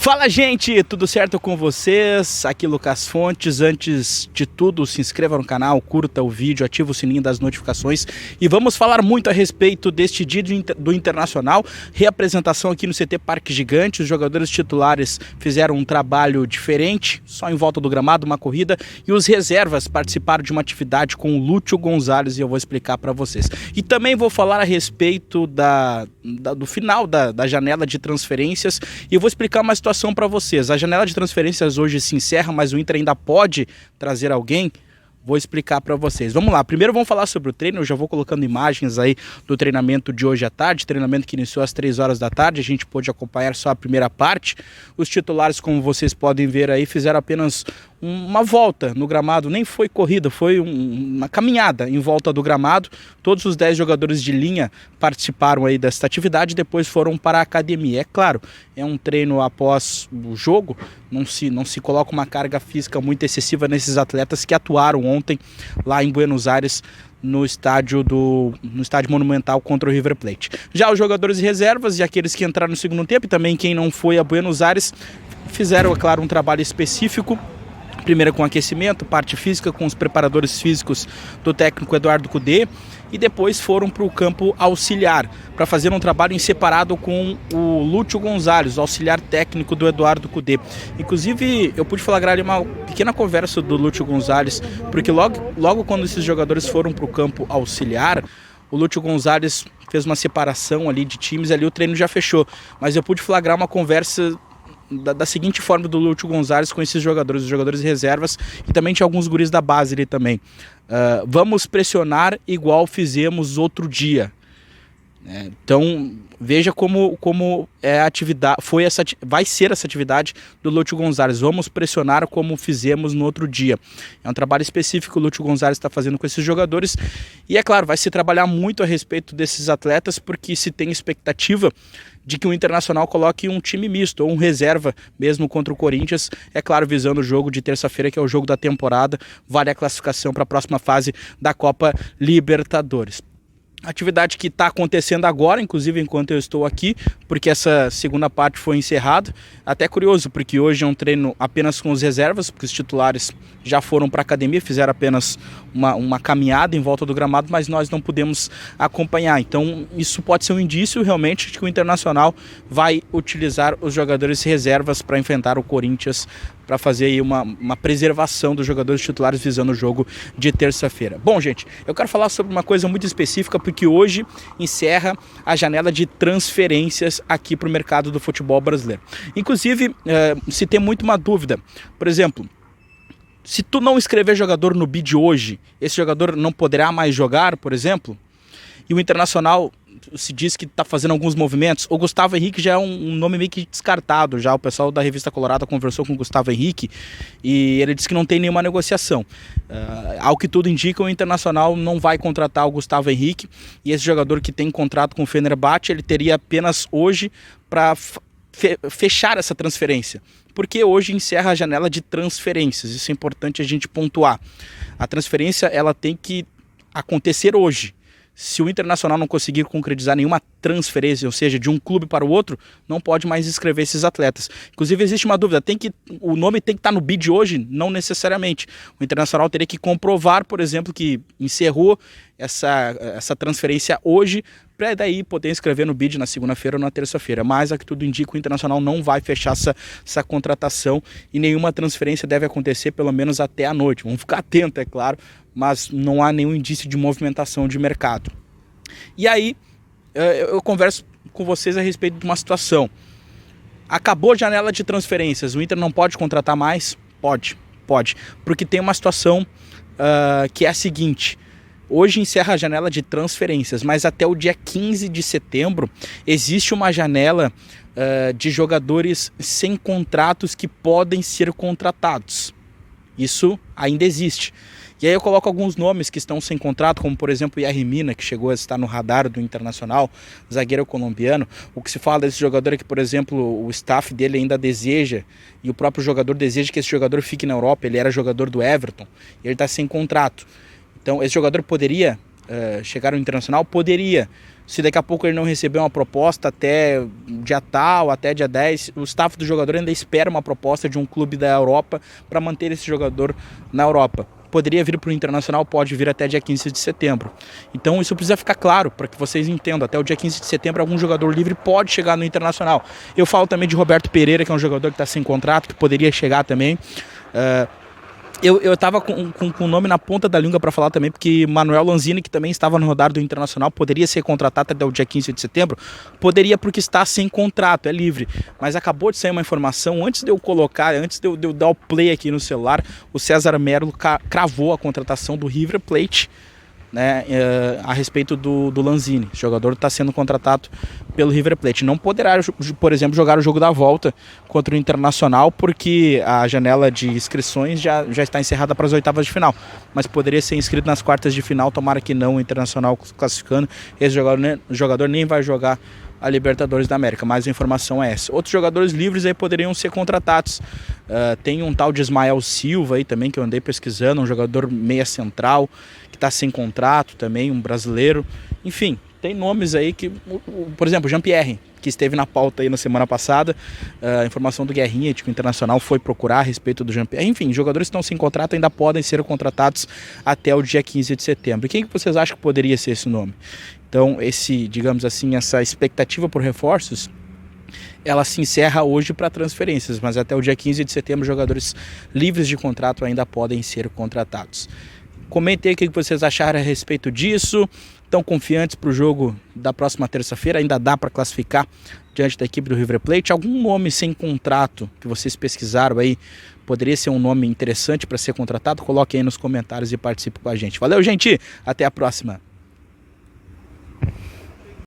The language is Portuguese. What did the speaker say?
Fala, gente, tudo certo com vocês? Aqui Lucas Fontes. Antes de tudo, se inscreva no canal, curta o vídeo, ativa o sininho das notificações e vamos falar muito a respeito deste dia do Internacional. Reapresentação aqui no CT Parque Gigante. Os jogadores titulares fizeram um trabalho diferente, só em volta do gramado, uma corrida, e os reservas participaram de uma atividade com o Lúcio Gonzalez e eu vou explicar para vocês. E também vou falar a respeito do final da janela de transferências e eu vou explicar uma situação para vocês. A janela de transferências hoje se encerra, mas o Inter ainda pode trazer alguém. Vou explicar para vocês. Vamos lá, primeiro vamos falar sobre o treino. Eu já vou colocando imagens aí do treinamento de hoje à tarde, treinamento que iniciou às 3 horas da tarde, a gente pôde acompanhar só a primeira parte. Os titulares, como vocês podem ver aí, fizeram apenas uma volta no gramado, nem foi corrida, foi uma caminhada em volta do gramado. Todos os 10 jogadores de linha participaram aí desta atividade e depois foram para a academia. É claro, é um treino após o jogo, não se coloca uma carga física muito excessiva nesses atletas que atuaram ontem lá em Buenos Aires, no estádio Monumental contra o River Plate. Já os jogadores reservas e aqueles que entraram no segundo tempo e também quem não foi a Buenos Aires fizeram, é claro, um trabalho específico. Primeiro com aquecimento, parte física com os preparadores físicos do técnico Eduardo Cudê e depois foram para o campo auxiliar para fazer um trabalho em separado com o Lúcio Gonzalez, o auxiliar técnico do Eduardo Cudê. Inclusive eu pude flagrar ali uma pequena conversa do Lúcio Gonzalez, porque logo quando esses jogadores foram para o campo auxiliar, o Lúcio Gonzalez fez uma separação ali de times, ali o treino já fechou, mas eu pude flagrar uma conversa da seguinte forma do Lúcio Gonzalez com esses jogadores, os jogadores reservas e também tinha alguns guris da base ali também. Vamos pressionar igual fizemos outro dia. Então veja como é a atividade, vai ser essa atividade do Lúcio Gonzalez. Vamos pressionar como fizemos no outro dia. É um trabalho específico que o Lúcio Gonzalez está fazendo com esses jogadores e é claro, vai se trabalhar muito a respeito desses atletas porque se tem expectativa de que o Internacional coloque um time misto ou um reserva mesmo contra o Corinthians, é claro, visando o jogo de terça-feira, que é o jogo da temporada, vale a classificação para a próxima fase da Copa Libertadores. Atividade que está acontecendo agora, inclusive enquanto eu estou aqui, porque essa segunda parte foi encerrada. Até curioso, porque hoje é um treino apenas com os reservas, porque os titulares já foram para a academia, fizeram apenas uma caminhada em volta do gramado, mas nós não pudemos acompanhar. Então isso pode ser um indício realmente de que o Internacional vai utilizar os jogadores reservas para enfrentar o Corinthians, para fazer aí uma preservação dos jogadores titulares visando o jogo de terça-feira. Bom, gente, eu quero falar sobre uma coisa muito específica, porque hoje encerra a janela de transferências aqui para o mercado do futebol brasileiro. Inclusive, se tem muito uma dúvida, por exemplo, se tu não inscrever jogador no bid hoje, esse jogador não poderá mais jogar, por exemplo? E o Internacional se diz que está fazendo alguns movimentos. O Gustavo Henrique já é um nome meio que descartado. Já o pessoal da Revista Colorada conversou com o Gustavo Henrique e ele disse que não tem nenhuma negociação. Ao que tudo indica, o Internacional não vai contratar o Gustavo Henrique e esse jogador que tem contrato com o Fenerbahçe, ele teria apenas hoje para fechar essa transferência, porque hoje encerra a janela de transferências. Isso é importante a gente pontuar. A transferência ela tem que acontecer hoje. Se o Internacional não conseguir concretizar nenhuma transferência, ou seja, de um clube para o outro, não pode mais inscrever esses atletas. Inclusive existe uma dúvida, o nome tem que estar no bid hoje? Não necessariamente. O Internacional teria que comprovar, por exemplo, que encerrou essa transferência hoje, para daí poder inscrever no bid na segunda-feira ou na terça-feira. Mas, a que tudo indica, o Internacional não vai fechar essa contratação e nenhuma transferência deve acontecer pelo menos até a noite. Vamos ficar atento, é claro, mas não há nenhum indício de movimentação de mercado. E aí, eu converso com vocês a respeito de uma situação. Acabou a janela de transferências, o Inter não pode contratar mais? Pode, porque tem uma situação que é a seguinte. Hoje encerra a janela de transferências, mas até o dia 15 de setembro existe uma janela de jogadores sem contratos que podem ser contratados. Isso ainda existe. E aí eu coloco alguns nomes que estão sem contrato, como por exemplo o Yerry Mina, que chegou a estar no radar do Internacional, zagueiro colombiano. O que se fala desse jogador é que, por exemplo, o staff dele ainda deseja, e o próprio jogador deseja que esse jogador fique na Europa. Ele era jogador do Everton e ele está sem contrato. Então esse jogador poderia chegar ao Internacional, poderia. Se daqui a pouco ele não receber uma proposta até dia tal, até dia 10, o staff do jogador ainda espera uma proposta de um clube da Europa para manter esse jogador na Europa. Poderia vir para o Internacional, pode vir até dia 15 de setembro. Então isso precisa ficar claro, para que vocês entendam. Até o dia 15 de setembro, algum jogador livre pode chegar no Internacional. Eu falo também de Roberto Pereira, que é um jogador que está sem contrato, que poderia chegar também. Eu estava com o nome na ponta da língua para falar também, porque Manuel Lanzini, que também estava no radar do Internacional, poderia ser contratado até o dia 15 de setembro. Poderia, porque está sem contrato, é livre. Mas acabou de sair uma informação, antes de eu colocar, antes de eu dar o play aqui no celular, o César Merlo cravou a contratação do River Plate, né, a respeito do Lanzini. O jogador está sendo contratado pelo River Plate. Não poderá, por exemplo, jogar o jogo da volta contra o Internacional, porque a janela de inscrições já está encerrada para as oitavas de final. Mas poderia ser inscrito nas quartas de final, tomara que não, o Internacional classificando. Esse jogador nem vai jogar a Libertadores da América, mas a informação é essa. Outros jogadores livres aí poderiam ser contratados. Tem um tal de Ismael Silva aí também, que eu andei pesquisando, um jogador meia central, que está sem contrato também, um brasileiro. Enfim, tem nomes aí que, por exemplo, Jean-Pierre, que esteve na pauta aí na semana passada, a informação do Guerrinha, de que o Internacional foi procurar a respeito do Jean-Pierre. Enfim, jogadores que estão sem contrato ainda podem ser contratados até o dia 15 de setembro. E quem que vocês acham que poderia ser esse nome? Então, digamos assim, essa expectativa por reforços, ela se encerra hoje para transferências, mas até o dia 15 de setembro, jogadores livres de contrato ainda podem ser contratados. Comentem aí o que vocês acharam a respeito disso. Estão confiantes para o jogo da próxima terça-feira? Ainda dá para classificar diante da equipe do River Plate? Algum nome sem contrato que vocês pesquisaram aí poderia ser um nome interessante para ser contratado? Coloquem aí nos comentários e participe com a gente. Valeu, gente! Até a próxima!